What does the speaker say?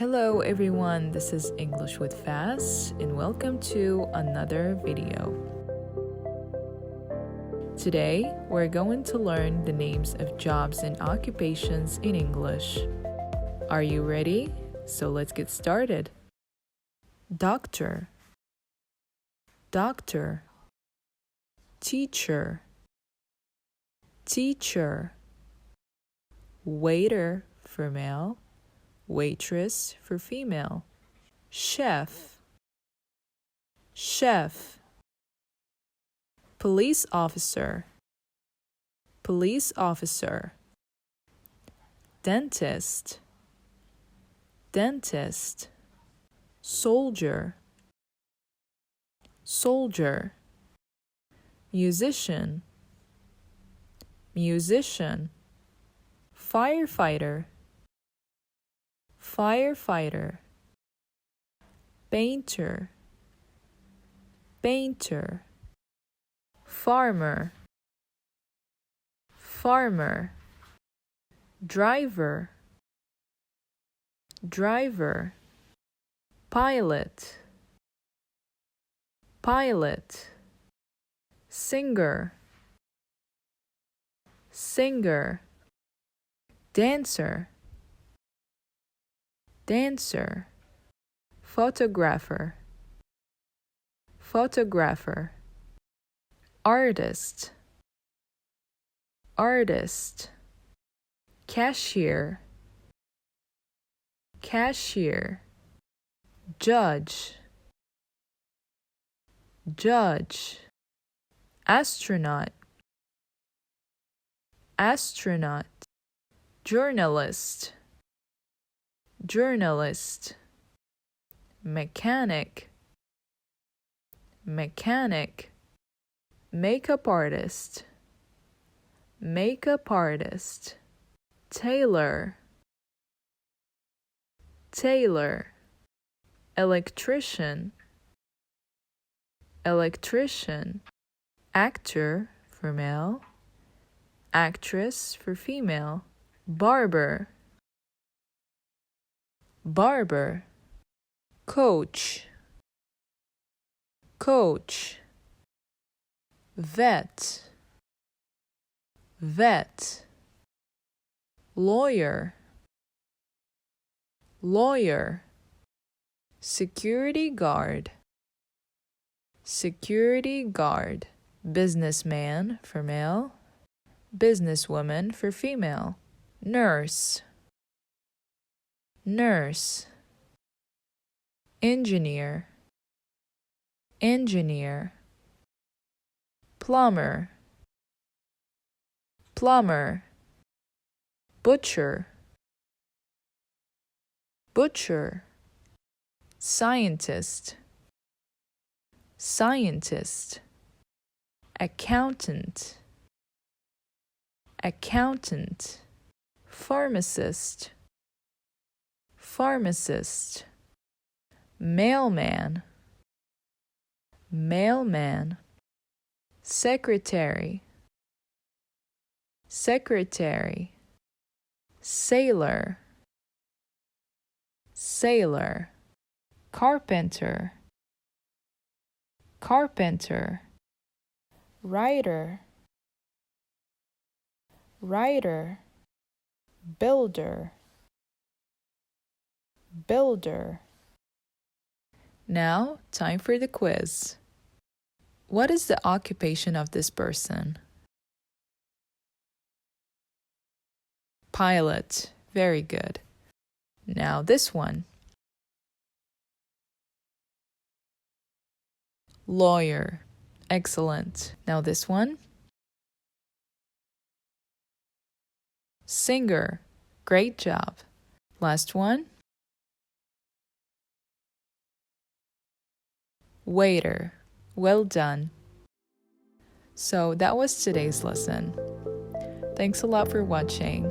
Hello everyone, this is English with Faz and welcome to another video. Today, we're going to learn the names of jobs and occupations in English. Are you ready? So let's get started. Doctor, doctor, teacher, teacher, waiter for male, waitress for female, chef, chef, police officer, police officer, dentist, dentist, soldier, soldier, musician, musician, firefighter, firefighter, painter, painter, farmer, farmer, driver, driver, pilot, pilot, singer, singer, dancer, dancer, photographer, photographer, artist, artist, cashier, cashier, judge, judge, astronaut, astronaut, journalist, journalist, mechanic, mechanic, makeup artist, makeup artist, tailor, tailor, electrician, electrician, actor for male, actress for female, barber, barber, coach, coach, vet, vet, lawyer, lawyer, security guard, security guard, businessman for male, businesswoman for female, nurse, nurse, engineer, engineer, plumber, plumber, butcher, butcher, scientist, scientist, accountant, accountant, pharmacist, pharmacist, mailman, mailman, secretary, secretary, sailor, sailor, carpenter, carpenter, writer, writer, builder, builder. Now, time for the quiz. What is the occupation of this person? Pilot. Very good. Now this one. Lawyer. Excellent. Now this one. Singer. Great job. Last one. Waiter. Well done. So that was today's lesson. Thanks a lot for watching.